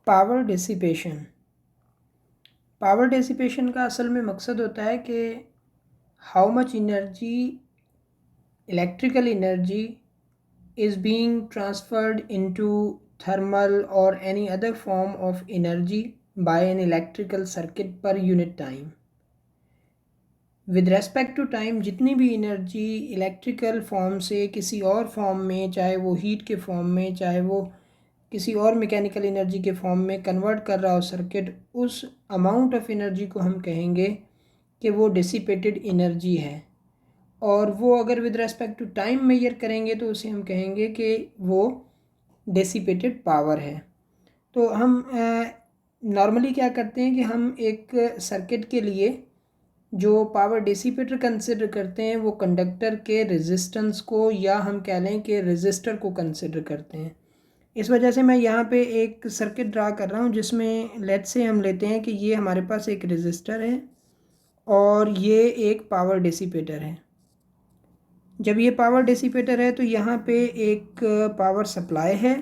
Power dissipation. Power dissipation का असल में मकसद होता है कि how much energy, electrical energy is being transferred into thermal or any other form of energy by an electrical circuit per unit time. With respect to time, जितनी भी energy electrical form से किसी और फॉर्म में, चाहे वो heat के form में, चाहे वो किसी और मैकेनिकल एनर्जी के फॉर्म में कन्वर्ट कर रहा हो सर्किट, उस अमाउंट ऑफ एनर्जी को हम कहेंगे कि वो डिसिपेटेड एनर्जी है। और वो अगर with respect to time measure करेंगे तो उसे हम कहेंगे कि वो डिसिपेटेड पावर है। तो हम नॉर्मली क्या करते हैं कि हम एक सर्किट के लिए जो पावर डिसिपेटर कंसिडर करते हैं वो कंडक्टर के रेजिस्टेंस को, या हम कह लें कि रेजिस्टर को कंसिडर करते हैं। इस वजह से मैं यहाँ पे एक सर्किट ड्रा कर रहा हूँ जिसमें लेट्स से हम लेते हैं कि ये हमारे पास एक रेजिस्टर है और ये एक पावर डिसिपेटर है। जब ये पावर डिसिपेटर है तो यहाँ पे एक पावर सप्लाई है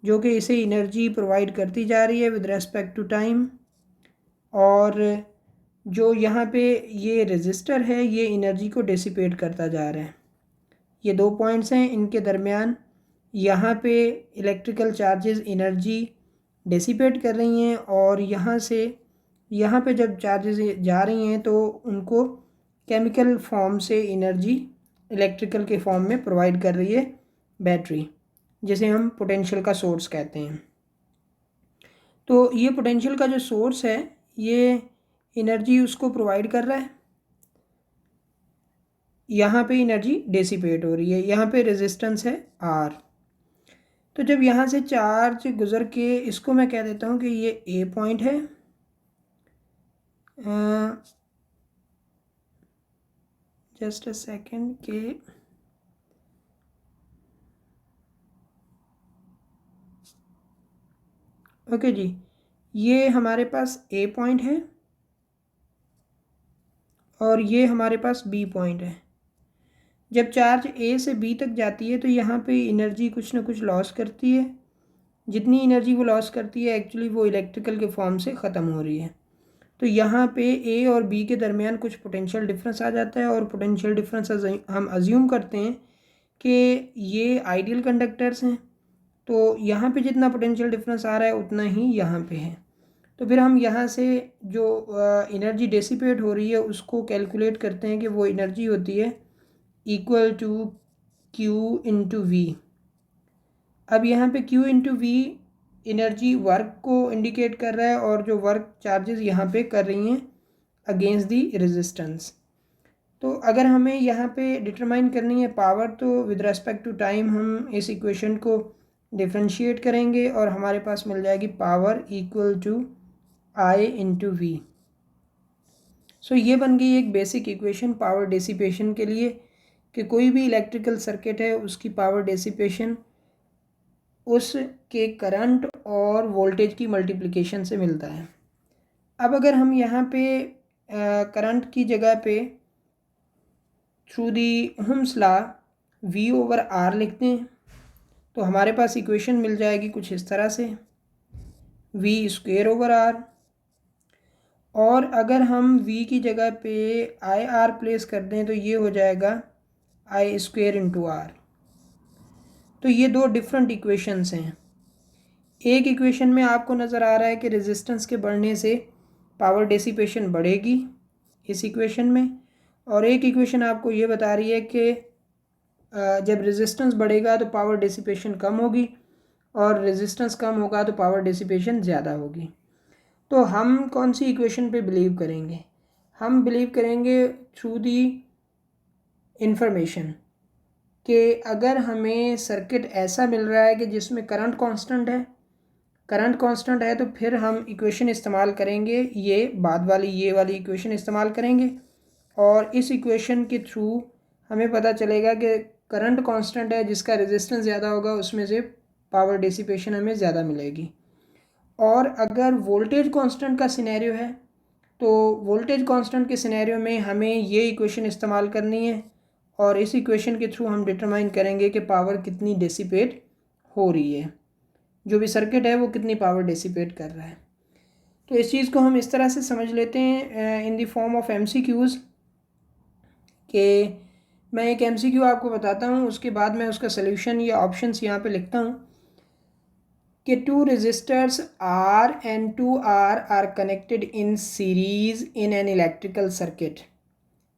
जो कि इसे एनर्जी प्रोवाइड करती जा रही है विद रेस्पेक्ट टू टाइम, और जो यहाँ पे ये रेजिस्टर है ये एनर्जी को डिसिपेट करता जा रहा है। ये दो पॉइंट्स हैं, इनके दरमियान यहाँ पे इलेक्ट्रिकल चार्जेस एनर्जी डिसिपेट कर रही हैं, और यहाँ से यहाँ पे जब चार्जेस जा रही हैं तो उनको केमिकल फॉर्म से एनर्जी इलेक्ट्रिकल के फॉर्म में प्रोवाइड कर रही है बैटरी, जिसे हम पोटेंशियल का सोर्स कहते हैं। तो ये पोटेंशियल का जो सोर्स है ये एनर्जी उसको प्रोवाइड कर रहा है, यहाँ पे एनर्जी डिसिपेट हो रही है, यहाँ पे रेजिस्टेंस है R। तो जब यहाँ से चार्ज गुजर के, इसको मैं कह देता हूँ कि ये A पॉइंट है, जस्ट अ सेकेंड के ओके जी, ये हमारे पास A पॉइंट है और ये हमारे पास B पॉइंट है। जब चार्ज A से B तक जाती है तो यहाँ पे एनर्जी कुछ ना कुछ लॉस करती है। जितनी एनर्जी वो लॉस करती है एक्चुअली वो इलेक्ट्रिकल के फॉर्म से ख़त्म हो रही है। तो यहाँ पे A और B के दरमियान कुछ पोटेंशियल डिफरेंस आ जाता है, और पोटेंशियल डिफरेंस हम अज्यूम करते हैं कि ये आइडियल कंडक्टर्स हैं। तो यहाँ पे जितना पोटेंशियल डिफरेंस आ रहा है उतना ही यहाँ पे है। तो फिर हम यहाँ से जो एनर्जी डिसिपेट हो रही है उसको कैलकुलेट करते हैं कि वो एनर्जी होती है equal to Q into V. अब यहाँ पे Q into V energy work को इंडिकेट कर रहा है, और जो वर्क चार्जेस यहाँ पे कर रही हैं अगेंस्ट दी रेजिस्टेंस। तो अगर हमें यहाँ पे डिटरमाइन करनी है पावर, तो विद रेस्पेक्ट टू टाइम हम इस इक्वेशन को डिफ्रेंशिएट करेंगे और हमारे पास मिल जाएगी power equal to I into V. So ये बन गई एक बेसिक इक्वेशन पावर डिसिपेशन के लिए, कि कोई भी इलेक्ट्रिकल सर्किट है उसकी पावर डिसिपेशन उसके करंट और वोल्टेज की मल्टीप्लिकेशन से मिलता है। अब अगर हम यहाँ पे करंट की जगह पे through the Ohm's law V over R लिखते हैं तो हमारे पास इक्वेशन मिल जाएगी कुछ इस तरह से, V स्क्वायर ओवर R। और अगर हम V की जगह पे IR प्लेस कर दें तो ये हो जाएगा I स्क्वायर इंटू R। तो ये दो डिफरेंट इक्वेशंस हैं। एक इक्वेशन में आपको नज़र आ रहा है कि रेजिस्टेंस के बढ़ने से पावर डिसिपेशन बढ़ेगी इस इक्वेशन में, और एक इक्वेशन आपको ये बता रही है कि जब रेजिस्टेंस बढ़ेगा तो पावर डिसिपेशन कम होगी, और रेजिस्टेंस कम होगा तो पावर डिसिपेशन ज़्यादा होगी। तो हम कौन सी इक्वेशन पे बिलीव करेंगे? हम बिलीव करेंगे थ्रू दी इंफॉर्मेशन कि अगर हमें सर्किट ऐसा मिल रहा है कि जिसमें करंट कांस्टेंट है, करंट कांस्टेंट है, तो फिर हम इक्वेशन इस्तेमाल करेंगे, ये बाद वाली ये वाली इक्वेशन इस्तेमाल करेंगे, और इस इक्वेशन के थ्रू हमें पता चलेगा कि करंट कांस्टेंट है जिसका रेजिस्टेंस ज़्यादा होगा उसमें से पावर डिसिपेशन हमें ज़्यादा मिलेगी। और अगर वोल्टेज कांस्टेंट का सिनेरियो है तो वोल्टेज कांस्टेंट के सिनेरियो में हमें ये इक्वेशन इस्तेमाल करनी है, और इस इक्वेशन के थ्रू हम डिटरमाइन करेंगे कि पावर कितनी डिसिपेट हो रही है। जो भी सर्किट है वो कितनी पावर डिसिपेट कर रहा है। तो इस चीज़ को हम इस तरह से समझ लेते हैं in the form of MCQs कि मैं एक MCQ आपको बताता हूँ, उसके बाद मैं उसका सल्यूशन या ऑप्शंस यहाँ पे लिखता हूँ कि 2 resistors R and 2R are connected in series in an electrical circuit।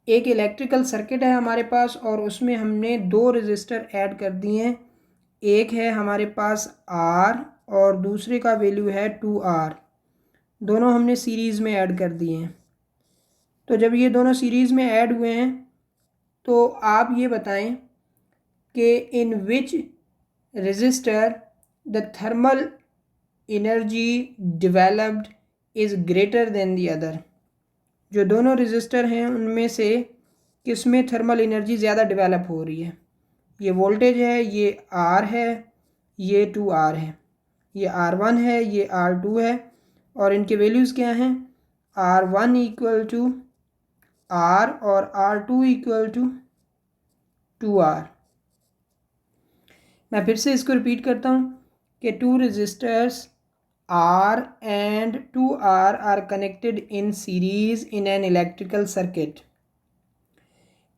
एक इलेक्ट्रिकल सर्किट है हमारे पास और उसमें हमने 2 रजिस्टर ऐड कर दिए हैं। एक है हमारे पास R और दूसरे का वैल्यू है 2R। दोनों हमने सीरीज़ में ऐड कर दिए हैं। तो जब ये दोनों सीरीज़ में ऐड हुए हैं तो आप ये बताएं कि in which register the thermal energy developed is greater than the other. जो दोनों रजिस्टर हैं उनमें से किस में थर्मल एनर्जी ज़्यादा डेवलप हो रही है। ये वोल्टेज है, ये R है, ये 2R है, ये R1 है, ये R2 है और इनके वैल्यूज़ क्या हैं। R1 इक्वल टू R और R2 इक्वल टू 2R। मैं फिर से इसको रिपीट करता हूँ कि 2 registers R and 2R are connected in series in an electrical circuit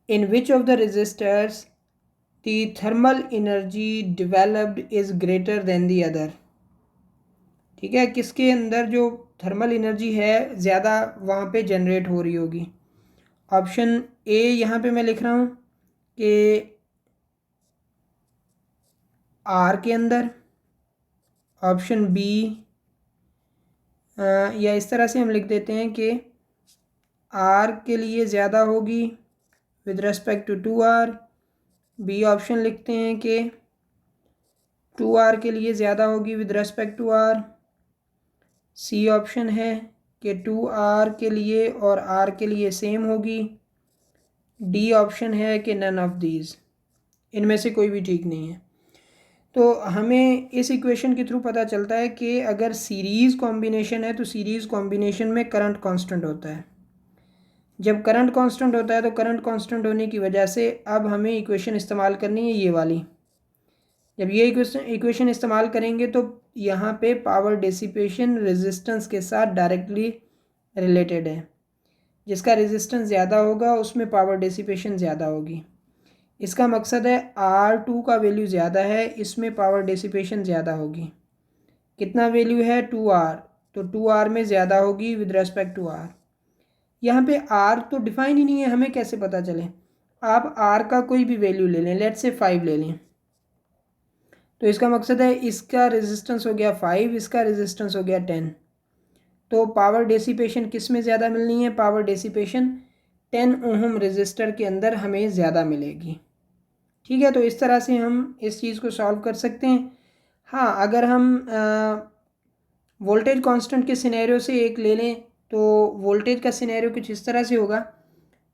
in which of the resistors the thermal energy developed is greater than the other। ठीक है, किसके अंदर जो थर्मल एनर्जी है ज़्यादा वहाँ पे जनरेट हो रही होगी। ऑप्शन ए यहाँ पे मैं लिख रहा हूँ कि आर के अंदर, ऑप्शन बी या इस तरह से हम लिख देते हैं कि आर के लिए ज़्यादा होगी with respect to 2R। B option लिखते हैं कि 2R के लिए ज़्यादा होगी with respect to R। C option है कि 2R के लिए और R के लिए सेम होगी। डी ऑप्शन है कि नन ऑफ दीज, इनमें से कोई भी ठीक नहीं है। तो हमें इस इक्वेशन के थ्रू पता चलता है कि अगर सीरीज़ कॉम्बिनेशन है तो सीरीज़ कॉम्बिनेशन में करंट कांस्टेंट होता है। जब करंट कांस्टेंट होता है तो करंट कांस्टेंट होने की वजह से अब हमें इक्वेशन इस्तेमाल करनी है ये वाली। जब ये इक्वेशन इस्तेमाल करेंगे तो यहाँ पे पावर डिसिपेशन रेजिस्टेंस के साथ डायरेक्टली रिलेटेड है। जिसका रेजिस्टेंस ज़्यादा होगा उसमें पावर डिसिपेशन ज़्यादा होगी। इसका मकसद है R2 का वैल्यू ज़्यादा है, इसमें पावर डिसिपेशन ज़्यादा होगी। कितना वैल्यू है 2R, तो 2R में ज़्यादा होगी विद रेस्पेक्ट टू R। यहाँ पे R तो डिफाइन ही नहीं है, हमें कैसे पता चले। आप R का कोई भी वैल्यू ले लें, लेट्स से 5 ले लें, तो इसका मकसद है इसका रेजिस्टेंस हो गया 5, इसका रेजिस्टेंस हो गया 10। तो पावर डिसिपेशन किस में ज़्यादा मिलनी है, पावर डिसिपेशन 10 ओहम रेजिस्टर के अंदर हमें ज़्यादा मिलेगी। ठीक है, तो इस तरह से हम इस चीज़ को सॉल्व कर सकते हैं। हाँ, अगर हम वोल्टेज कांस्टेंट के सिनेरियो से एक ले लें तो वोल्टेज का सिनेरियो कुछ इस तरह से होगा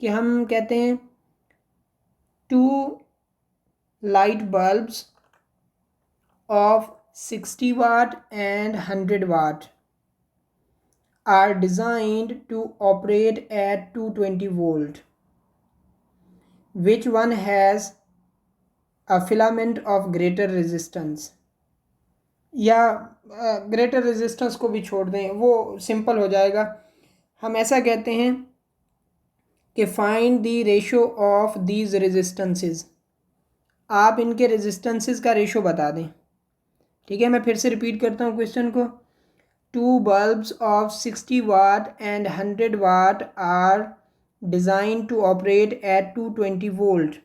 कि हम कहते हैं 2 light bulbs of 60 watt and 100 watt are designed to operate at 220 volt. Which one has a filament of greater resistance? या ग्रेटर रेजिस्टेंस को भी छोड़ दें, वो सिंपल हो जाएगा। हम ऐसा कहते हैं कि find the ratio of these resistances. आप इनके रेजिस्टेंसेस का रेशो बता दें। ठीक है, मैं फिर से रिपीट करता हूँ क्वेश्चन को। 2 bulbs of 60 watt and 100 watt are designed to operate at 220 volt.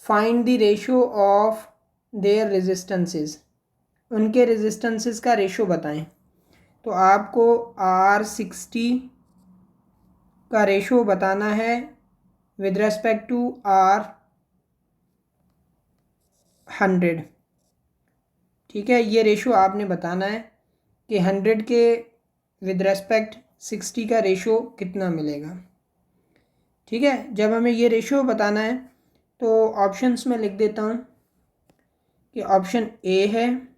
Find the ratio of their resistances. उनके रेजिस्टेंसेस का रेशो बताएं। तो आपको R60 का रेशो बताना है विद रेस्पेक्ट टू R100। ठीक है, ये रेशो आपने बताना है कि 100 के विद रेस्पेक्ट 60 का रेशो कितना मिलेगा। ठीक है, जब हमें ये रेशो बताना है तो ऑप्शंस में लिख देता हूँ कि ऑप्शन ए है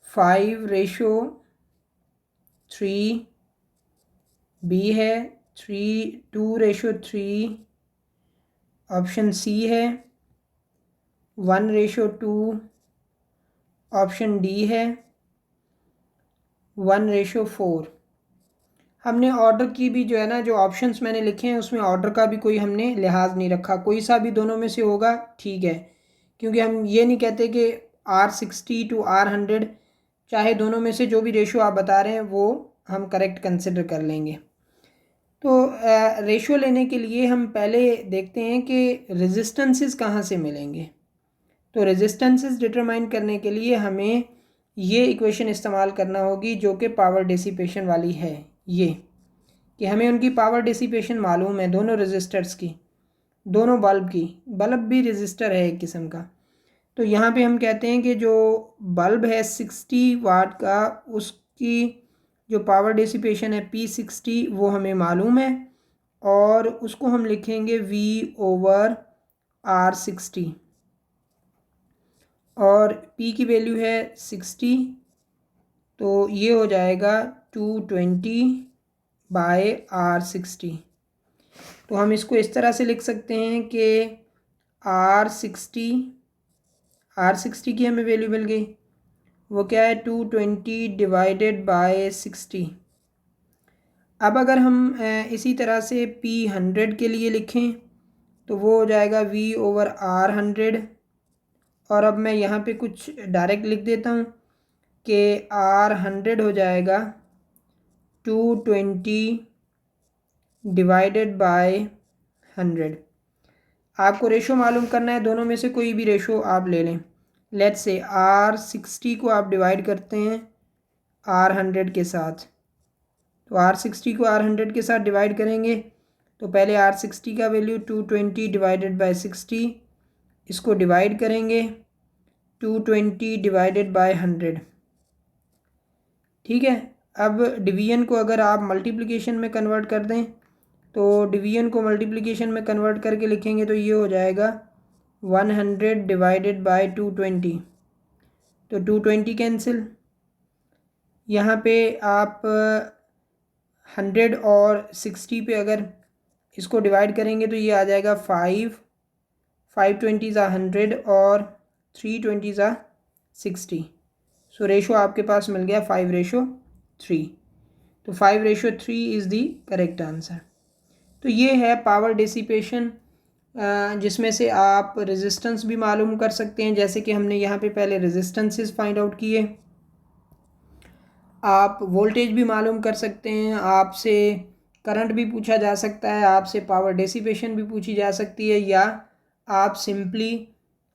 5:3, बी है 2:3, ऑप्शन सी है 1:2, ऑप्शन डी है 1:4। हमने ऑर्डर की भी जो है ना, जो ऑप्शंस मैंने लिखे हैं उसमें ऑर्डर का भी कोई हमने लिहाज नहीं रखा, कोई सा भी दोनों में से होगा ठीक है, क्योंकि हम ये नहीं कहते कि R60 to R100, चाहे दोनों में से जो भी रेशो आप बता रहे हैं वो हम करेक्ट कंसिडर कर लेंगे। तो रेशो लेने के लिए हम पहले देखते हैं कि रेजिस्टेंसेस कहाँ से मिलेंगे। तो रेजिस्टेंसेस डिटरमाइन करने के लिए हमें ये इक्वेशन इस्तेमाल करना होगी जो कि पावर डिसिपेशन वाली है, ये कि हमें उनकी पावर डिसिपेशन मालूम है, दोनों रेजिस्टर्स की, दोनों बल्ब की। बल्ब भी रेजिस्टर है एक किस्म का। तो यहाँ पे हम कहते हैं कि जो बल्ब है 60 वाट का, उसकी जो पावर डिसिपेशन है P60 वो हमें मालूम है, और उसको हम लिखेंगे V/R60, और P की वैल्यू है 60, तो ये हो जाएगा 220/R60। तो हम इसको इस तरह से लिख सकते हैं कि R60 की हमें वैल्यू मिल गई, वो क्या है 220/60। अब अगर हम इसी तरह से P100 के लिए लिखें तो वो हो जाएगा V/R100, और अब मैं यहाँ पे कुछ डायरेक्ट लिख देता हूँ कि R100 हो जाएगा 220/100। आपको रेशो मालूम करना है, दोनों में से कोई भी रेशो आप ले लें। लेट्स से R60 को आप डिवाइड करते हैं R100 के साथ, तो R60 को R100 के साथ डिवाइड करेंगे तो पहले R60 का वैल्यू 220/60, इसको डिवाइड करेंगे 220/100, ठीक है। अब डिवीजन को अगर आप मल्टीप्लिकेशन में कन्वर्ट कर दें तो डिवीजन को मल्टीप्लिकेशन में कन्वर्ट करके लिखेंगे तो ये हो जाएगा 100/220, तो 220 कैंसिल। यहाँ पे आप 100 और 60 पे अगर इसको डिवाइड करेंगे तो ये आ जाएगा 5/20 और 3/20 सो रेशो आपके पास मिल गया 5:3। तो 5:3 इज़ दी करेक्ट आंसर। तो ये है पावर डिसिपेशन, जिसमें से आप रेजिस्टेंस भी मालूम कर सकते हैं, जैसे कि हमने यहाँ पे पहले रेजिस्टेंसेस फाइंड आउट किए। आप वोल्टेज भी मालूम कर सकते हैं, आपसे करंट भी पूछा जा सकता है, आपसे पावर डिसिपेशन भी पूछी जा सकती है, या आप सिंपली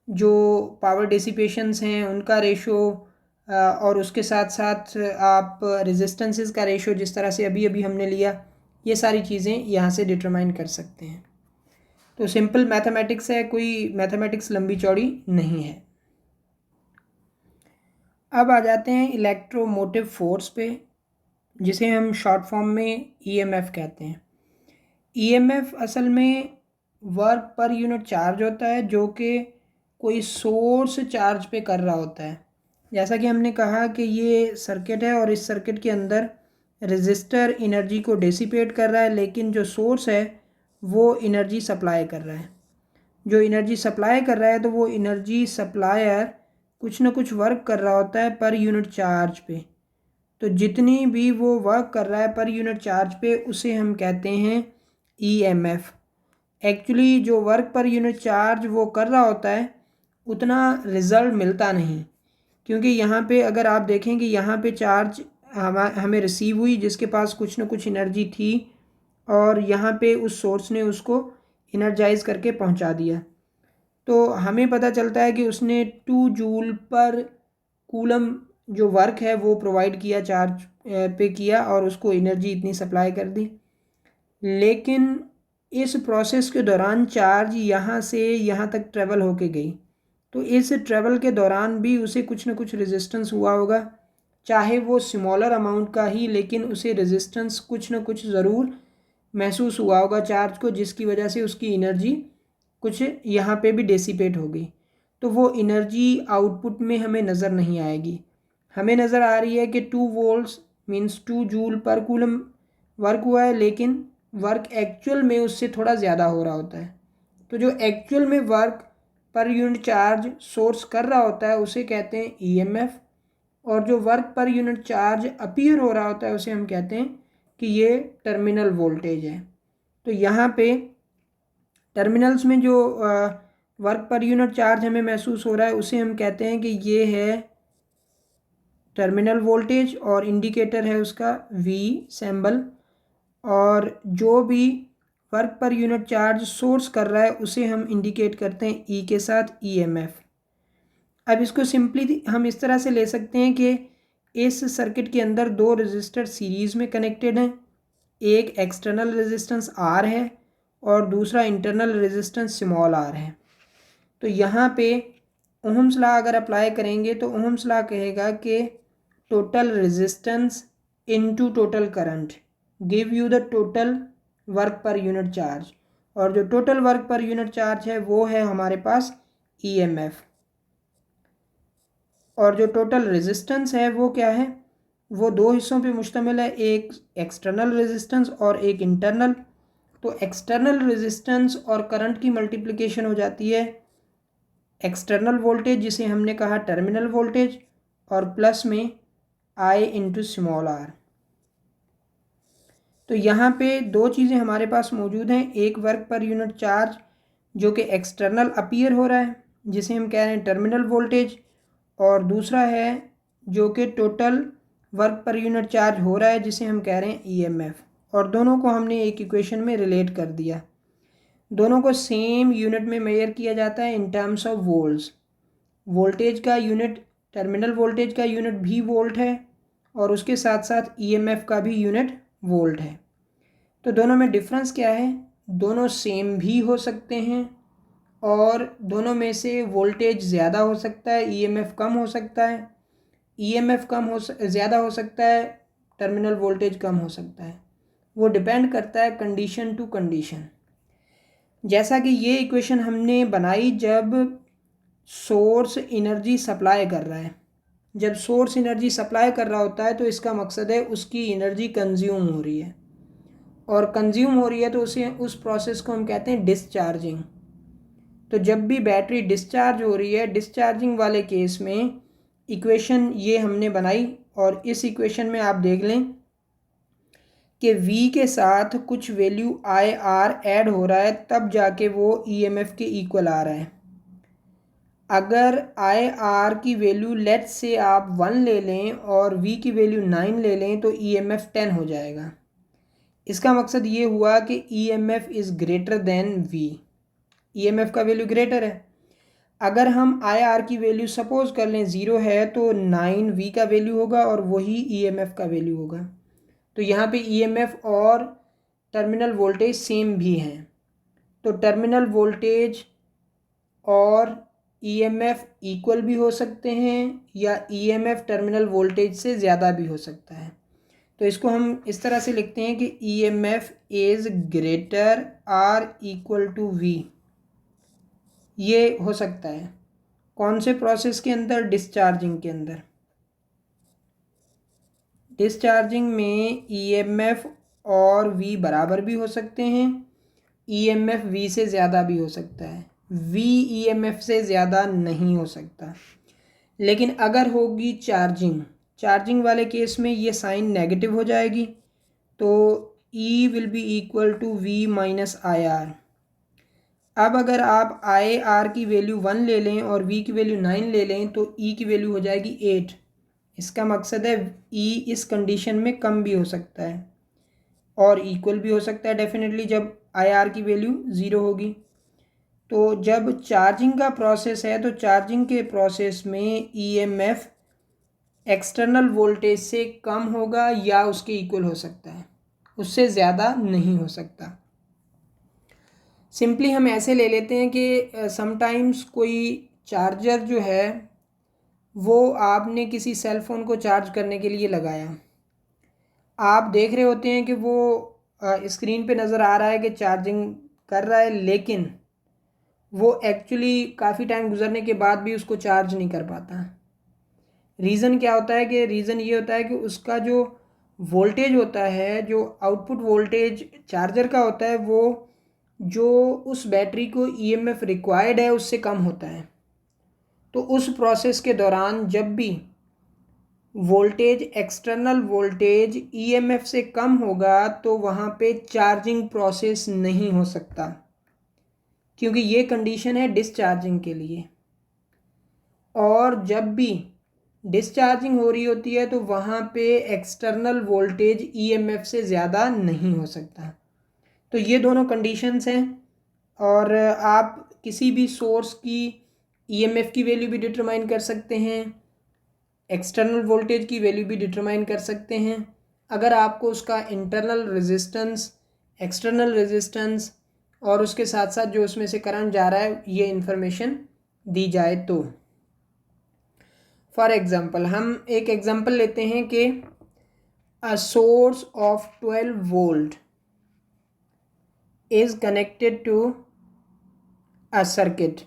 जो पावर डिसिपेशंस हैं उनका रेशो और उसके साथ साथ आप रेजिस्टेंसेस का रेशो जिस तरह से अभी अभी हमने लिया, ये सारी चीज़ें यहाँ से डिटरमाइन कर सकते हैं। तो सिंपल मैथमेटिक्स है, कोई मैथमेटिक्स लंबी चौड़ी नहीं है। अब आ जाते हैं इलेक्ट्रोमोटिव फोर्स पे, जिसे हम शॉर्ट फॉर्म में ईएमएफ कहते हैं। ईएमएफ असल में वर्क पर यूनिट चार्ज होता है जो कि कोई सोर्स चार्ज पे कर रहा होता है। जैसा कि हमने कहा कि ये सर्किट है और इस सर्किट के अंदर रेजिस्टर एनर्जी को डिसिपेट कर रहा है, लेकिन जो सोर्स है वो एनर्जी सप्लाई कर रहा है। जो एनर्जी सप्लाई कर रहा है तो वो एनर्जी सप्लायर कुछ ना कुछ वर्क कर रहा होता है पर यूनिट चार्ज पे। तो जितनी भी वो वर्क कर रहा है पर यूनिट चार्ज पे, उसे हम कहते हैं ईएमएफ। एक्चुअली जो वर्क पर यूनिट चार्ज वो कर रहा होता है उतना रिज़ल्ट मिलता नहीं, क्योंकि यहाँ पे अगर आप देखें कि यहाँ पे चार्ज हमें रिसीव हुई जिसके पास कुछ ना कुछ एनर्जी थी, और यहाँ पे उस सोर्स ने उसको इनर्जाइज करके पहुँचा दिया। तो हमें पता चलता है कि उसने 2 जूल पर कूलम जो वर्क है वो प्रोवाइड किया, चार्ज पे किया, और उसको एनर्जी इतनी सप्लाई कर दी। लेकिन इस प्रोसेस के दौरान चार्ज यहाँ से यहाँ तक ट्रेवल होके गई, तो इस ट्रेवल के दौरान भी उसे कुछ ना कुछ रेजिस्टेंस हुआ होगा, चाहे वो स्मॉलर अमाउंट का ही, लेकिन उसे रेजिस्टेंस कुछ ना कुछ ज़रूर महसूस हुआ होगा चार्ज को, जिसकी वजह से उसकी एनर्जी कुछ यहाँ पे भी डिसिपेट हो गई। तो वो एनर्जी आउटपुट में हमें नज़र नहीं आएगी। हमें नज़र आ रही है कि 2 वोल्ट्स मीन्स 2 जूल पर कूलम वर्क हुआ है, लेकिन वर्क एक्चुअल में उससे थोड़ा ज़्यादा हो रहा होता है। तो जो एक्चुअल में work per unit charge source कर रहा होता है उसे कहते हैं ईएमएफ, और जो work per unit charge appear हो रहा होता है उसे हम कहते हैं कि ये टर्मिनल वोल्टेज है। तो यहाँ पे टर्मिनल्स में जो वर्क पर यूनिट चार्ज हमें महसूस हो रहा है उसे हम कहते हैं कि ये है टर्मिनल वोल्टेज, और इंडिकेटर है उसका V सिंबल, और जो भी work per unit charge source कर रहा है उसे हम इंडिकेट करते हैं E के साथ EMF। अब इसको सिंपली हम इस तरह से ले सकते हैं कि इस सर्किट के अंदर दो रेजिस्टर सीरीज़ में कनेक्टेड हैं, एक एक्सटर्नल रेजिस्टेंस R है और दूसरा इंटरनल रेजिस्टेंस स्मॉल r है। तो यहाँ पे ओहम्स लॉ अगर अप्लाई करेंगे तो ओहम्स लॉ कहेगा कि total resistance into total current give you the total work per unit charge, और जो total work per unit charge है वो है हमारे पास EMF, और जो टोटल रेजिस्टेंस है वो क्या है, वो दो हिस्सों पे मुश्तमिल है, एक एक्सटर्नल रेजिस्टेंस और एक इंटरनल। तो एक्सटर्नल रेजिस्टेंस और करंट की मल्टीप्लिकेशन हो जाती है एक्सटर्नल वोल्टेज जिसे हमने कहा टर्मिनल वोल्टेज, और प्लस में I इंटू स्मॉल r। तो यहाँ पे दो चीज़ें हमारे पास मौजूद हैं, एक वर्क पर यूनिट चार्ज जो कि एक्सटर्नल अपीयर हो रहा है जिसे हम कह रहे हैं टर्मिनल वोल्टेज, और दूसरा है जो कि total work per unit charge हो रहा है जिसे हम कह रहे हैं EMF, और दोनों को हमने एक इक्वेशन में रिलेट कर दिया। दोनों को सेम यूनिट में मेजर किया जाता है in terms of volts. Voltage का यूनिट, टर्मिनल वोल्टेज का यूनिट भी वोल्ट है और उसके साथ साथ EMF का भी यूनिट वोल्ट है। तो दोनों में डिफरेंस क्या है, दोनों सेम भी हो सकते हैं और दोनों में से वोल्टेज ज़्यादा हो सकता है, EMF कम हो सकता है, EMF ज़्यादा हो सकता है, टर्मिनल वोल्टेज कम हो सकता है। वो डिपेंड करता है कंडीशन टू कंडीशन। जैसा कि ये इक्वेशन हमने बनाई जब सोर्स एनर्जी सप्लाई कर रहा है, जब सोर्स एनर्जी सप्लाई कर रहा होता है तो इसका मकसद है उसकी एनर्जी कंज्यूम हो रही है, और कंज्यूम हो रही है तो उसे उस प्रोसेस को हम कहते हैं डिस्चार्जिंग। तो जब भी बैटरी डिस्चार्ज हो रही है, डिस्चार्जिंग वाले केस में इक्वेशन ये हमने बनाई, और इस इक्वेशन में आप देख लें कि V के साथ कुछ वैल्यू IR ऐड हो रहा है तब जाके वो EMF के इक्वल आ रहा है। अगर IR की वैल्यू लेट से आप 1 ले लें और V की वैल्यू 9 ले लें तो EMF 10 हो जाएगा। इसका मकसद ये हुआ कि EMF is greater then V, EMF का वैल्यू ग्रेटर है। अगर हम IR की वैल्यू सपोज कर लें 0 है तो 9 V का वैल्यू होगा और वही EMF का वैल्यू होगा। तो यहाँ पे EMF और टर्मिनल वोल्टेज सेम भी हैं, तो टर्मिनल वोल्टेज और EMF इक्वल भी हो सकते हैं या EMF टर्मिनल वोल्टेज से ज़्यादा भी हो सकता है। तो इसको हम इस तरह से लिखते हैं कि EMF is greater or equal to V। ये हो सकता है कौन से प्रोसेस के अंदर, डिस्चार्जिंग के अंदर। डिस्चार्जिंग में EMF और V बराबर भी हो सकते हैं, EMF V से ज़्यादा भी हो सकता है, V EMF से ज़्यादा नहीं हो सकता। लेकिन अगर होगी चार्जिंग वाले केस में ये साइन नेगेटिव हो जाएगी, तो E will be equal to V minus IR। अब अगर आप IR की वैल्यू 1 ले लें और V की वैल्यू 9 ले लें तो E की वैल्यू हो जाएगी 8। इसका मकसद है E इस कंडीशन में कम भी हो सकता है और इक्वल भी हो सकता है डेफिनेटली जब IR की वैल्यू 0 होगी। तो जब चार्जिंग का प्रोसेस है तो चार्जिंग के प्रोसेस में EMF एक्सटर्नल वोल्टेज से कम होगा या उसके इक्वल हो सकता है, उससे ज़्यादा नहीं हो सकता। सिंपली हम ऐसे ले लेते हैं कि समटाइम्स कोई चार्जर जो है वो आपने किसी सेल फ़ोन को चार्ज करने के लिए लगाया, आप देख रहे होते हैं कि वो स्क्रीन पे नज़र आ रहा है कि चार्जिंग कर रहा है, लेकिन वो एक्चुअली काफ़ी टाइम गुजरने के बाद भी उसको चार्ज नहीं कर पाता। रीज़न क्या होता है कि रीज़न ये होता है कि उसका जो वोल्टेज होता है, जो आउटपुट वोल्टेज चार्जर का होता है, वो जो उस बैटरी को ईएमएफ रिक्वायर्ड है उससे कम होता है। तो उस प्रोसेस के दौरान जब भी वोल्टेज, एक्सटर्नल वोल्टेज ईएमएफ से कम होगा तो वहाँ पे चार्जिंग प्रोसेस नहीं हो सकता, क्योंकि ये कंडीशन है डिस्चार्जिंग के लिए। और जब भी डिस्चार्जिंग हो रही होती है तो वहाँ पे एक्सटर्नल वोल्टेज ईएमएफ से ज़्यादा नहीं हो सकता। तो ये दोनों कंडीशंस हैं। और आप किसी भी सोर्स की ईएमएफ की वैल्यू भी डिटरमाइन कर सकते हैं, एक्सटर्नल वोल्टेज की वैल्यू भी डिटरमाइन कर सकते हैं, अगर आपको उसका इंटरनल रेजिस्टेंस, एक्सटर्नल रेजिस्टेंस और उसके साथ साथ जो उसमें से करंट जा रहा है ये इन्फॉर्मेशन दी जाए तो। फॉर एग्ज़ाम्पल हम एक एग्ज़ाम्पल लेते हैं कि a source of 12 volt is connected to a circuit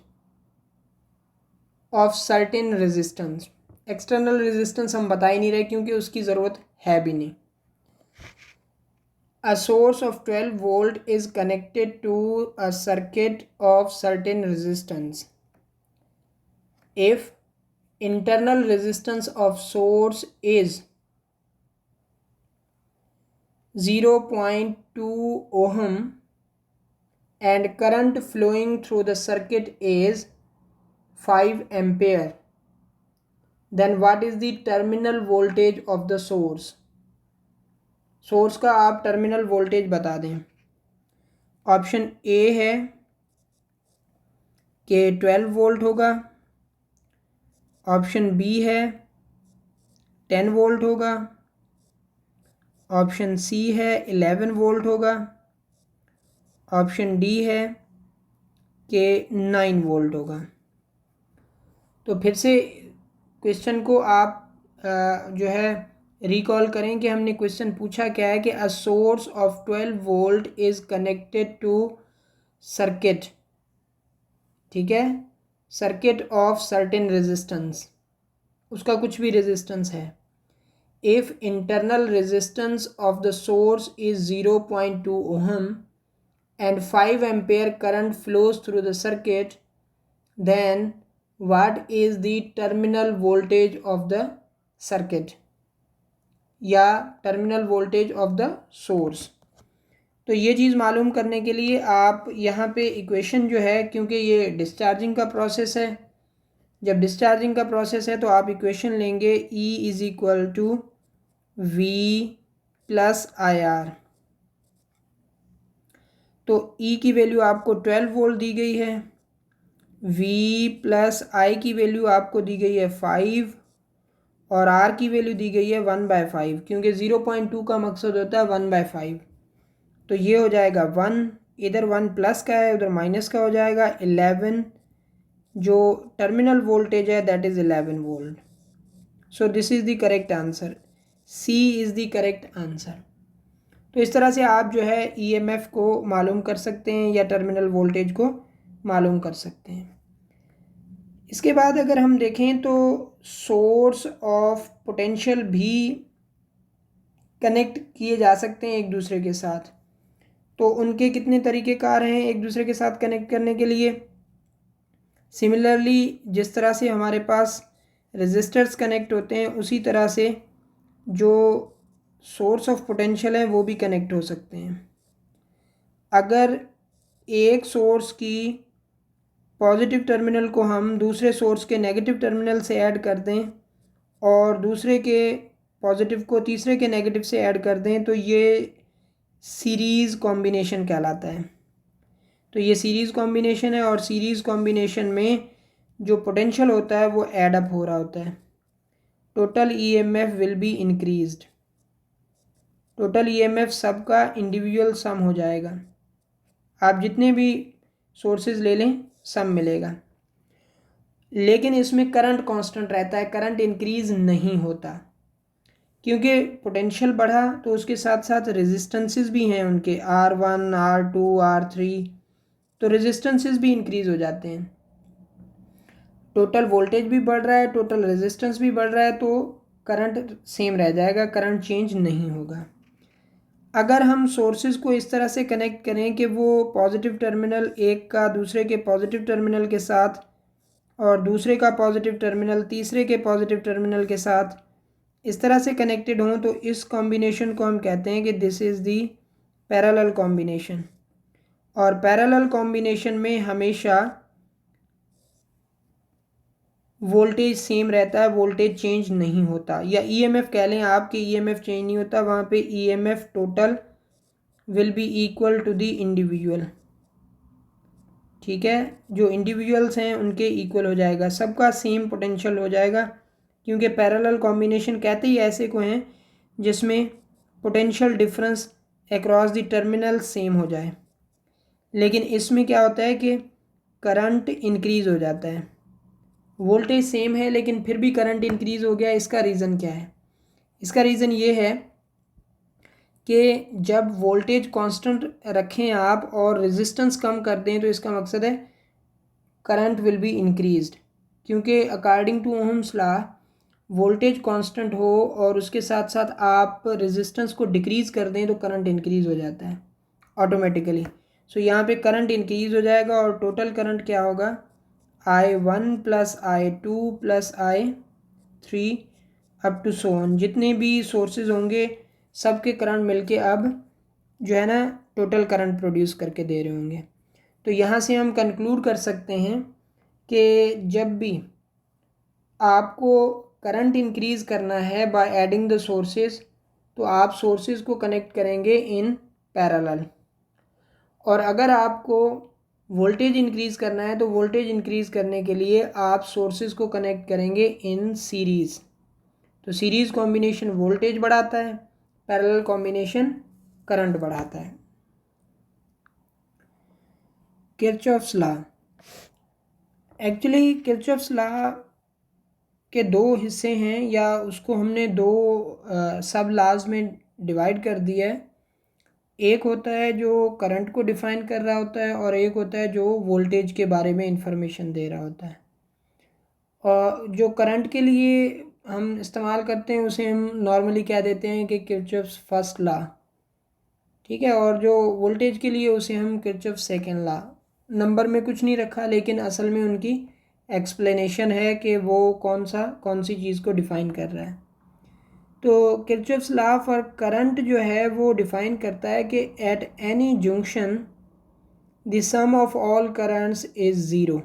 of certain resistance। External resistance हम बता ही नहीं रहे क्योंकि उसकी ज़रूरत है भी नहीं। A source of 12 volt is connected to a circuit of certain resistance if internal resistance of source is 0.2 ohm and current flowing through the circuit is 5 ampere, then what is the terminal voltage of the source। Source का आप terminal voltage बता दें। Option A है कि 12 volt होगा, option B है 10 volt होगा, option C है 11 वोल्ट होगा, ऑप्शन डी है कि 9 वोल्ट होगा। तो फिर से क्वेश्चन को आप जो है रिकॉल करें कि हमने क्वेश्चन पूछा क्या है कि a source of 12 volt is connected to circuit, ठीक है, सर्किट ऑफ सर्टेन रेजिस्टेंस, उसका कुछ भी रेजिस्टेंस है। If internal resistance of the source is 0.2 ohm and 5 ampere current flows through the circuit, then what is the terminal voltage of the circuit या terminal voltage of the source. तो ये चीज़ मालूम करने के लिए आप यहाँ पे इक्वेशन जो है, क्योंकि ये डिस्चार्जिंग का प्रोसेस है, जब डिस्चार्जिंग का प्रोसेस है तो आप इक्वेशन लेंगे E is equal to V plus IR। तो E की वैल्यू आपको 12 वोल्ट दी गई है, V प्लस I की वैल्यू आपको दी गई है 5 और R की वैल्यू दी गई है 1/5, क्योंकि 0.2 का मकसद होता है 1/5। तो ये हो जाएगा 1, इधर 1 प्लस का है उधर माइनस का हो जाएगा 11, जो टर्मिनल वोल्टेज है that is 11 volt. So this is the correct answer, C is the correct answer. तो इस तरह से आप जो है ईएमएफ को मालूम कर सकते हैं या टर्मिनल वोल्टेज को मालूम कर सकते हैं। इसके बाद अगर हम देखें तो सोर्स ऑफ पोटेंशियल भी कनेक्ट किए जा सकते हैं एक दूसरे के साथ। तो उनके कितने तरीक़ेकार हैं एक दूसरे के साथ कनेक्ट करने के लिए। सिमिलरली जिस तरह से हमारे पास रेजिस्टर्स कनेक्ट होते हैं उसी तरह से जो सोर्स ऑफ पोटेंशियल है वो भी कनेक्ट हो सकते हैं। अगर एक सोर्स की पॉजिटिव टर्मिनल को हम दूसरे सोर्स के नेगेटिव टर्मिनल से ऐड कर दें और दूसरे के पॉजिटिव को तीसरे के नेगेटिव से ऐड कर दें तो ये सीरीज़ कॉम्बिनेशन कहलाता है। तो ये सीरीज़ कॉम्बिनेशन है और सीरीज़ कॉम्बिनेशन में जो पोटेंशियल होता है वो ऐड अप हो रहा होता है। Total EMF will be increased, total EMF सबका इंडिविजुअल सम हो जाएगा। आप जितने भी सोर्सेज ले लें सम मिलेगा, लेकिन इसमें करंट कांस्टेंट रहता है, करंट इंक्रीज़ नहीं होता, क्योंकि पोटेंशियल बढ़ा तो उसके साथ साथ रेजिस्टेंसेस भी हैं उनके R1, R2, R3, तो रेजिस्टेंसेस भी इंक्रीज़ हो जाते हैं। टोटल वोल्टेज भी बढ़ रहा है, टोटल रेजिस्टेंस भी बढ़ रहा है, तो करंट सेम रह जाएगा, करंट चेंज नहीं होगा। अगर हम सोर्सेज को इस तरह से कनेक्ट करें कि वो पॉजिटिव टर्मिनल एक का दूसरे के पॉजिटिव टर्मिनल के साथ और दूसरे का पॉजिटिव टर्मिनल तीसरे के पॉजिटिव टर्मिनल के साथ इस तरह से कनेक्टेड हों, तो इस कॉम्बिनेशन को हम कहते हैं कि this is the parallel combination. और पैरेलल कॉम्बिनेशन में हमेशा वोल्टेज सेम रहता है, वोल्टेज चेंज नहीं होता, या ईएमएफ कह लें आप कि ईएमएफ चेंज नहीं होता। वहाँ पे EMF total will be equal to the individual. ठीक है, जो इंडिविजुअल्स हैं उनके इक्वल हो जाएगा, सबका सेम पोटेंशियल हो जाएगा, क्योंकि पैरेलल कॉम्बिनेशन कहते ही ऐसे को हैं जिसमें potential difference across the terminal same हो जाए। लेकिन इसमें क्या होता है कि करंट इंक्रीज़ हो जाता है, वोल्टेज सेम है लेकिन फिर भी करंट इंक्रीज़ हो गया। इसका रीज़न क्या है? इसका रीज़न ये है कि जब वोल्टेज कांस्टेंट रखें आप और रेजिस्टेंस कम कर दें तो इसका मकसद है करंट विल बी इंक्रीज्ड, क्योंकि according to Ohm's law voltage constant हो और उसके साथ साथ आप रेजिस्टेंस को डिक्रीज़ कर दें तो करंट इंक्रीज़ हो जाता है ऑटोमेटिकली। सो यहाँ पे करंट इंक्रीज़ हो जाएगा और टोटल करंट क्या होगा, I1 plus I2 plus I3 up to so on. जितने भी सोर्सेज होंगे सबके करंट मिलके अब जो है ना टोटल करंट प्रोड्यूस करके दे रहे होंगे। तो यहाँ से हम कंक्लूड कर सकते हैं कि जब भी आपको करंट इंक्रीज़ करना है बाय एडिंग द सोर्सेज, तो आप सोर्सेज को कनेक्ट करेंगे इन पैरेलल, और अगर आपको वोल्टेज इंक्रीज़ करना है तो वोल्टेज इंक्रीज़ करने के लिए आप सोर्सेज को कनेक्ट करेंगे इन सीरीज़। तो सीरीज़ कॉम्बिनेशन वोल्टेज बढ़ाता है, पैरेलल कॉम्बिनेशन करंट बढ़ाता है। Kirchhoff's law, actually Kirchhoff's law के दो हिस्से हैं, या उसको हमने दो सब लॉज में डिवाइड कर दिया है। एक होता है जो करंट को डिफ़ाइन कर रहा होता है और एक होता है जो वोल्टेज के बारे में इंफॉर्मेशन दे रहा होता है। और जो करंट के लिए हम इस्तेमाल करते हैं उसे हम नॉर्मली क्या देते हैं कि किरचॉफ्स फर्स्ट लॉ, ठीक है, और जो वोल्टेज के लिए उसे हम किरचॉफ सेकंड लॉ। नंबर में कुछ नहीं रखा लेकिन असल में उनकी एक्सप्लेनेशन है कि वो कौन सी चीज़ को डिफ़ाइन कर रहा है। तो किरचॉफ्स लॉ फॉर करंट जो है वो डिफ़ाइन करता है कि at any junction the sum of all currents is zero.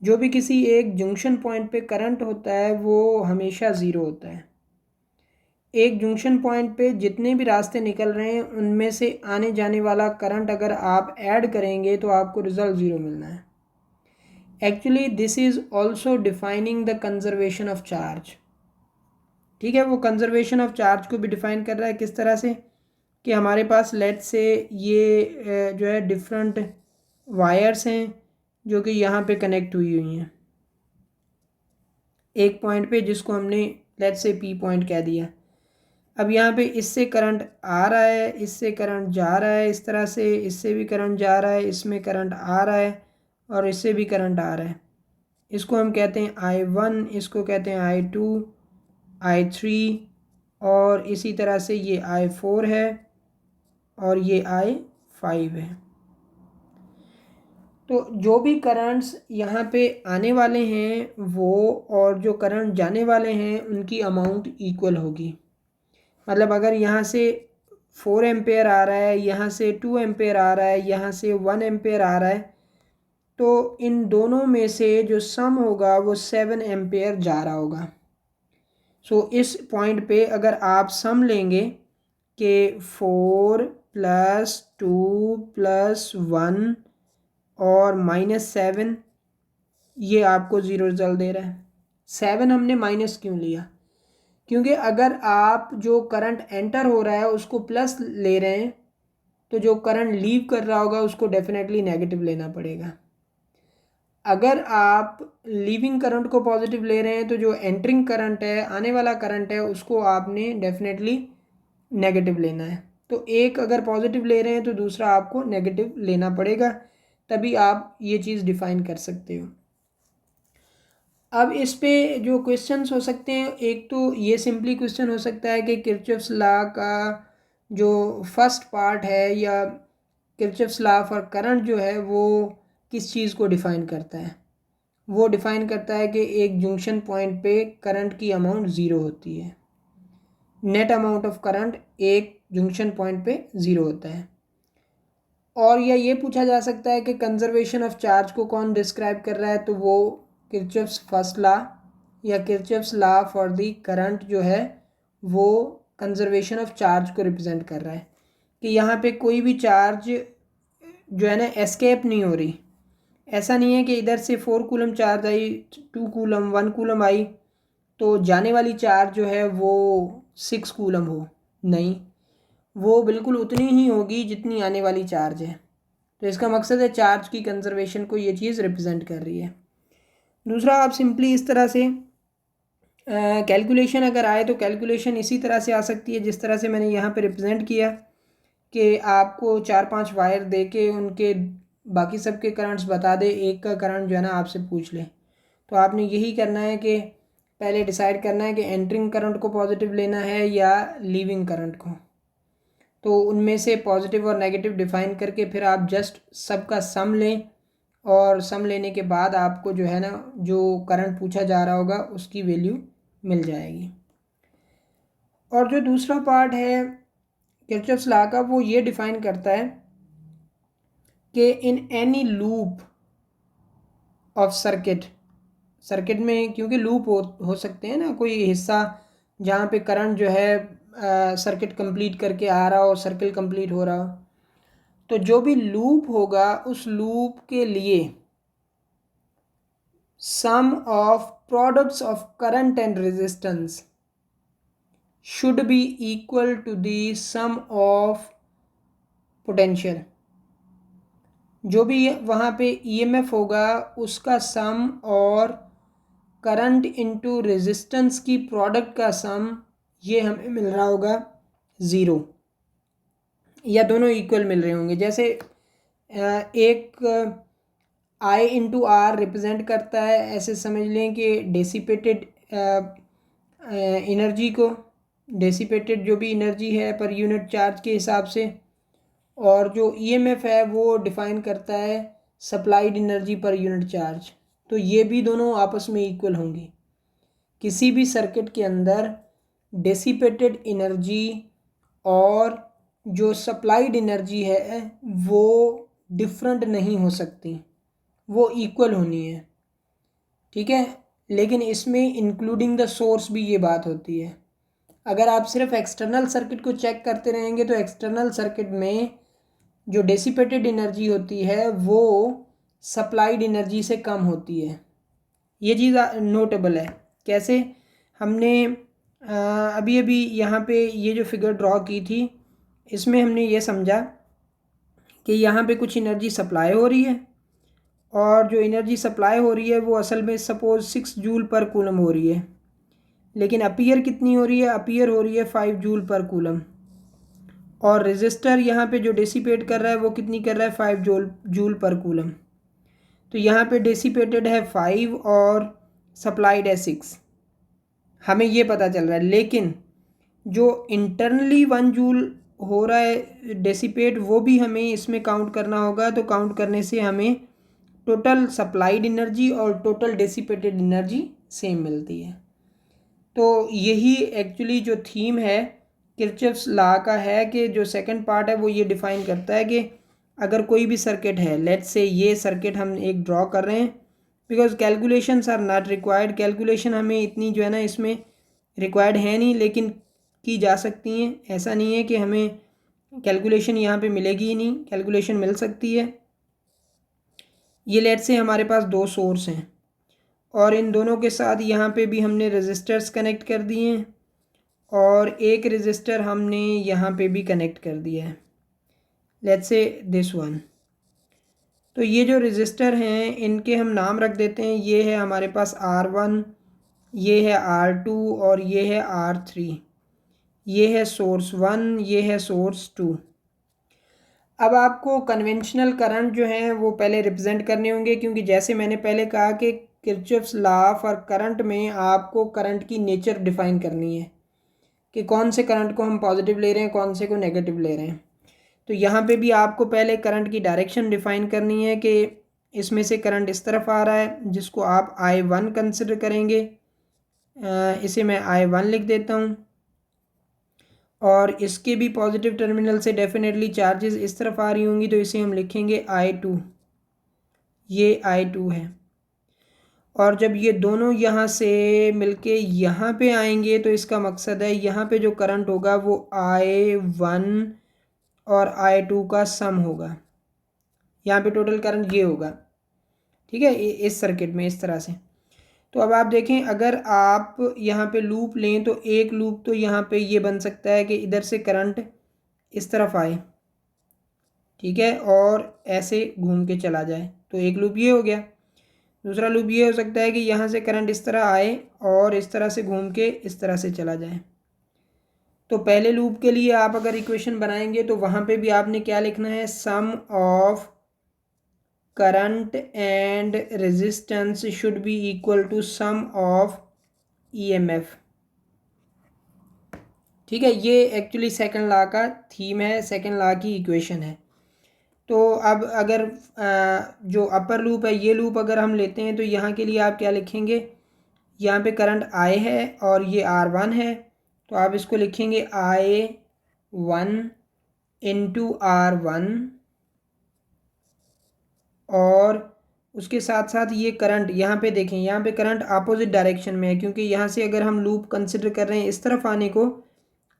जो भी किसी एक जंक्शन पॉइंट पे करंट होता है वो हमेशा ज़ीरो होता है। एक जंक्शन पॉइंट पे जितने भी रास्ते निकल रहे हैं उनमें से आने जाने वाला करंट अगर आप ऐड करेंगे तो आपको रिजल्ट ज़ीरो मिलना है। Actually this is also defining the conservation of charge. ठीक है, वो कंजर्वेशन ऑफ चार्ज को भी डिफ़ाइन कर रहा है। किस तरह से कि हमारे पास लेट से ये जो है डिफरेंट वायर्स हैं जो कि यहाँ पे कनेक्ट हुई हैं एक पॉइंट पे, जिसको हमने लेट से पी पॉइंट कह दिया। अब यहाँ पे इससे करंट आ रहा है, इससे करंट जा रहा है, इस तरह से इससे भी करंट जा रहा है, इसमें करंट आ रहा है और इससे भी करंट आ रहा है। इसको हम कहते हैं I1, इसको कहते हैं I2, I3, और इसी तरह से ये I4 है और ये I5 है। तो जो भी करंट्स यहाँ पे आने वाले हैं वो और जो करंट जाने वाले हैं उनकी अमाउंट इक्वल होगी। मतलब अगर यहाँ से 4 एम्पेयर आ रहा है, यहाँ से 2 एम्पेयर आ रहा है, यहाँ से 1 एम्पेयर आ रहा है, तो इन दोनों में से जो सम होगा वो 7 एम्पेयर जा रहा होगा। सो इस पॉइंट पे अगर आप सम लेंगे कि 4 + 2 + 1 और -7, ये आपको ज़ीरो रिजल्ट दे रहा है। 7 हमने माइनस क्यों लिया? क्योंकि अगर आप जो करंट एंटर हो रहा है उसको प्लस ले रहे हैं तो जो करंट लीव कर रहा होगा उसको डेफिनेटली नेगेटिव लेना पड़ेगा। अगर आप लीविंग करंट को पॉजिटिव ले रहे हैं तो जो एंटरिंग करंट है, आने वाला करंट है, उसको आपने डेफिनेटली नेगेटिव लेना है। तो एक अगर पॉजिटिव ले रहे हैं तो दूसरा आपको नेगेटिव लेना पड़ेगा, तभी आप ये चीज़ डिफ़ाइन कर सकते हो। अब इस पे जो क्वेश्चंस हो सकते हैं, एक तो ये सिंपली क्वेश्चन हो सकता है कि किरचॉफ्स लॉ का जो फर्स्ट पार्ट है या किरचॉफ्स लॉ फॉर करंट जो है वो किस चीज़ को डिफ़ाइन करता है? वो डिफ़ाइन करता है कि एक जंक्शन पॉइंट पे करंट की अमाउंट ज़ीरो होती है। नेट अमाउंट ऑफ करंट एक जंक्शन पॉइंट पे ज़ीरो होता है। और या ये पूछा जा सकता है कि कंजर्वेशन ऑफ चार्ज को कौन डिस्क्राइब कर रहा है, तो वो किरचॉफ्स फर्स्ट लॉ या Kirchhoff's law for the current जो है वो कंजर्वेशन ऑफ चार्ज को रिप्रेजेंट कर रहा है कि यहाँ पे कोई भी चार्ज जो है ना एस्केप नहीं हो रही। ऐसा नहीं है कि इधर से 4 कूलम चार्ज आई, 2 कूलम 1 कूलम आई तो जाने वाली चार्ज जो है वो 6 कूलम हो, नहीं, वो बिल्कुल उतनी ही होगी जितनी आने वाली चार्ज है। तो इसका मकसद है चार्ज की कंजर्वेशन को ये चीज़ रिप्रेजेंट कर रही है। दूसरा, आप सिंपली इस तरह से कैलकुलेशन अगर आए तो कैलकुलेशन इसी तरह से आ सकती है जिस तरह से मैंने यहाँ पे रिप्रेजेंट किया कि आपको 4-5 वायर दे के उनके बाकी सब के करंट्स बता दे, एक का करंट जो है ना आपसे पूछ ले। तो आपने यही करना है कि पहले डिसाइड करना है कि एंटरिंग करंट को पॉजिटिव लेना है या लीविंग करंट को। तो उनमें से पॉजिटिव और नेगेटिव डिफाइन करके फिर आप जस्ट सबका सम लें और सम लेने के बाद आपको जो है ना जो करंट पूछा जा रहा होगा उसकी वैल्यू मिल जाएगी। और जो दूसरा पार्ट है किरचॉफ्स लॉ का वो ये डिफाइन करता है कि in any loop of circuit में, क्योंकि लूप हो सकते हैं ना, कोई हिस्सा जहाँ पे करंट जो है सर्किट कंप्लीट करके आ रहा हो, सर्किल कंप्लीट हो रहा हो, तो जो भी लूप होगा उस लूप के लिए sum of products of current and resistance should be equal to the sum of potential. जो भी वहाँ पे ईएमएफ होगा उसका सम और करंट इनटू रेजिस्टेंस की प्रोडक्ट का सम, ये हमें मिल रहा होगा ज़ीरो या दोनों इक्वल मिल रहे होंगे। जैसे एक आई इंटू आर रिप्रेजेंट करता है, ऐसे समझ लें कि डेसिपेटेड एनर्जी को, डेसिपेटेड जो भी एनर्जी है पर यूनिट चार्ज के हिसाब से, और जो ईएमएफ है वो डिफाइन करता है supplied energy per unit charge. तो ये भी दोनों आपस में इक्वल होंगी। किसी भी सर्किट के अंदर डेसिपेटेड एनर्जी और जो सप्लाइड एनर्जी है वो डिफरेंट नहीं हो सकती, वो इक्वल होनी है, ठीक है। लेकिन इसमें इंक्लूडिंग द सोर्स भी ये बात होती है। अगर आप सिर्फ एक्सटर्नल सर्किट को चेक करते रहेंगे तो एक्सटर्नल सर्किट में जो डेसिपेटेड एनर्जी होती है वो सप्लाइड एनर्जी से कम होती है। ये चीज़ नोटेबल है। कैसे? हमने अभी अभी यहाँ पे ये जो फिगर ड्रॉ की थी इसमें हमने ये समझा कि यहाँ पे कुछ एनर्जी सप्लाई हो रही है और जो एनर्जी सप्लाई हो रही है वो असल में सपोज 6 जूल पर कूलम हो रही है, लेकिन अपीयर कितनी हो रही है? अपीयर हो रही है 5 जूल पर कूलम। और रेजिस्टर यहाँ पे जो डेसिपेट कर रहा है वो कितनी कर रहा है? 5 जूल पर कूलम। तो यहाँ पे डेसिपेटेड है 5 और सप्लाइड है 6, हमें ये पता चल रहा है। लेकिन जो इंटरनली 1 जूल हो रहा है डेसिपेट वो भी हमें इसमें काउंट करना होगा। तो काउंट करने से हमें टोटल सप्लाइड एनर्जी और टोटल डेसिपेटेड एनर्जी सेम मिलती है। तो यही एक्चुअली जो थीम है किरचॉफ्स लॉ का है कि जो सेकंड पार्ट है वो ये डिफाइन करता है कि अगर कोई भी सर्किट है, लेट्स से ये सर्किट हम एक ड्रॉ कर रहे हैं, because calculations are not required, calculation हमें इतनी जो है ना इसमें रिक्वायर्ड है नहीं, लेकिन की जा सकती हैं। ऐसा नहीं है कि हमें कैलकुलेशन यहाँ पे मिलेगी ही नहीं, कैलकुलेशन मिल सकती है। ये लेट्स से हमारे पास दो सोर्स हैं और इन दोनों के साथ यहाँ पे भी हमने रेजिस्टर्स कनेक्ट कर दिए हैं और एक रेजिस्टर हमने यहाँ पे भी कनेक्ट कर दिया है, लेट्स से दिस वन। तो ये जो रेजिस्टर हैं इनके हम नाम रख देते हैं। ये है हमारे पास R1, ये है R2 और ये है R3। ये है सोर्स 1, ये है सोर्स 2। अब आपको कन्वेंशनल करंट जो हैं वो पहले रिप्रेजेंट करने होंगे, क्योंकि जैसे मैंने पहले कहा कि किरचॉफ्स लॉ फॉर करंट में आपको करंट की नेचर डिफाइन करनी है कि कौन से करंट को हम पॉजिटिव ले रहे हैं, कौन से को नेगेटिव ले रहे हैं। तो यहाँ पे भी आपको पहले करंट की डायरेक्शन डिफाइन करनी है कि इसमें से करंट इस तरफ आ रहा है, जिसको आप I1 कंसिडर करेंगे। इसे मैं I1 लिख देता हूँ, और इसके भी पॉजिटिव टर्मिनल से डेफिनेटली चार्जेस इस तरफ आ रही होंगी, तो इसे हम लिखेंगे I2। ये I2 है। और जब ये दोनों यहाँ से मिलके यहाँ पे आएंगे तो इसका मकसद है यहाँ पे जो करंट होगा वो I1 और I2 का सम होगा। यहाँ पे टोटल करंट ये होगा, ठीक है, इस सर्किट में इस तरह से। तो अब आप देखें, अगर आप यहाँ पे लूप लें तो एक लूप तो यहाँ पे ये बन सकता है कि इधर से करंट इस तरफ आए, ठीक है, और ऐसे घूम के चला जाए, तो एक लूप ये हो गया। दूसरा लूप ये हो सकता है कि यहाँ से करंट इस तरह आए और इस तरह से घूम के इस तरह से चला जाए। तो पहले लूप के लिए आप अगर इक्वेशन बनाएंगे तो वहाँ पे भी आपने क्या लिखना है, sum of current and resistance should be equal to sum of EMF। ठीक है, ये एक्चुअली सेकंड लॉ का थीम है, सेकंड लॉ की इक्वेशन है। तो अब अगर जो अपर लूप है, ये लूप अगर हम लेते हैं तो यहाँ के लिए आप क्या लिखेंगे, यहाँ पे करंट I है और ये R1 है, तो आप इसको लिखेंगे I1 इंटू R1, और उसके साथ साथ ये करंट यहाँ पे देखें, यहाँ पे करंट अपोजिट डायरेक्शन में है, क्योंकि यहाँ से अगर हम लूप कंसिडर कर रहे हैं इस तरफ आने को,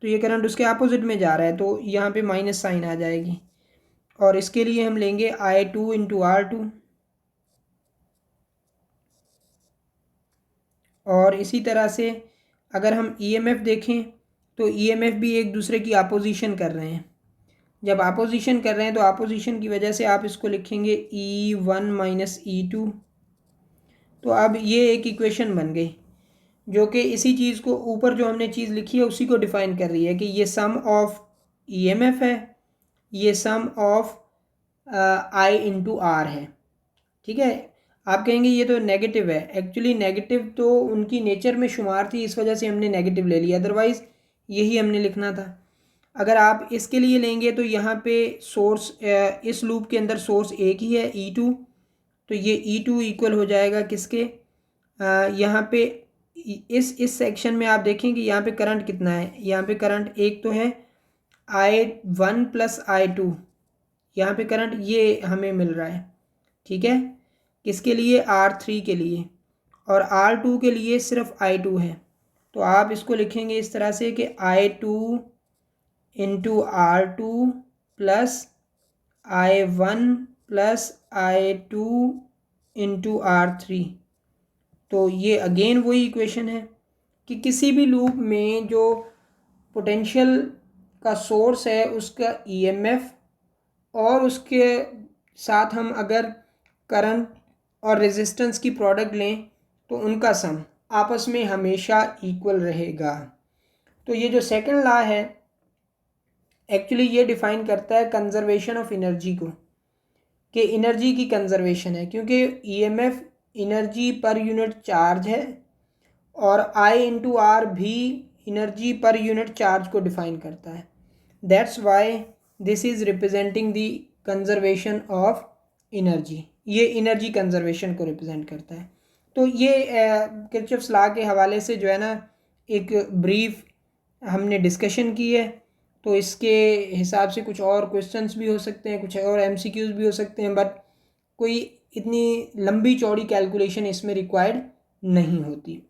तो ये करंट उसके अपोजिट में जा रहा है, तो यहाँ पे माइनस साइन आ जाएगी। और इसके लिए हम लेंगे I2 इंटू R2, और इसी तरह से अगर हम EMF देखें तो EMF भी एक दूसरे की अपोजिशन कर रहे हैं। जब अपोजिशन कर रहे हैं तो अपोजिशन की वजह से आप इसको लिखेंगे E1 माइनस E2। तो अब ये एक इक्वेशन बन गई जो कि इसी चीज़ को, ऊपर जो हमने चीज़ लिखी है उसी को डिफाइन कर रही है कि ये सम ऑफ EMF है, ये सम ऑफ I इंटू R है। ठीक है, आप कहेंगे ये तो नेगेटिव है, एक्चुअली नेगेटिव तो उनकी नेचर में शुमार थी, इस वजह से हमने नेगेटिव ले लिया, अदरवाइज़ यही हमने लिखना था। अगर आप इसके लिए लेंगे तो यहाँ पे सोर्स, इस लूप के अंदर सोर्स एक ही है E2, तो ये E2 इक्वल हो जाएगा किसके, यहाँ पे इस सेक्शन में आप देखें कि यहाँ पे करंट कितना है, यहाँ पे करंट एक तो है I1 प्लस I2, यहाँ पे करंट ये हमें मिल रहा है, ठीक है, किसके लिए, R3 के लिए, और R2 के लिए सिर्फ I2 है। तो आप इसको लिखेंगे इस तरह से कि I2 into R2 plus I1 plus I2 into R3। तो ये अगेन वही इक्वेशन है कि किसी भी लूप में जो पोटेंशियल का सोर्स है उसका EMF, और उसके साथ हम अगर करंट और रेजिस्टेंस की प्रोडक्ट लें तो उनका सम आपस में हमेशा इक्वल रहेगा। तो ये जो सेकंड लॉ है एक्चुअली ये डिफ़ाइन करता है कंजर्वेशन ऑफ एनर्जी को, कि एनर्जी की कंजर्वेशन है, क्योंकि EMF energy per unit charge है और I इंटू R भी एनर्जी पर यूनिट चार्ज को डिफ़ाइन करता है। That's why this is representing the conservation of energy, ये एनर्जी कंजर्वेशन को रिप्रेजेंट करता है। तो ये किरचॉफ्स लॉ के हवाले से जो है ना एक ब्रीफ हमने डिस्कशन की है। तो इसके हिसाब से कुछ और क्वेश्चंस भी हो सकते हैं, कुछ और MCQs भी हो सकते हैं, बट कोई इतनी लंबी चौड़ी कैलकुलेशन इसमें रिक्वायर्ड नहीं होती।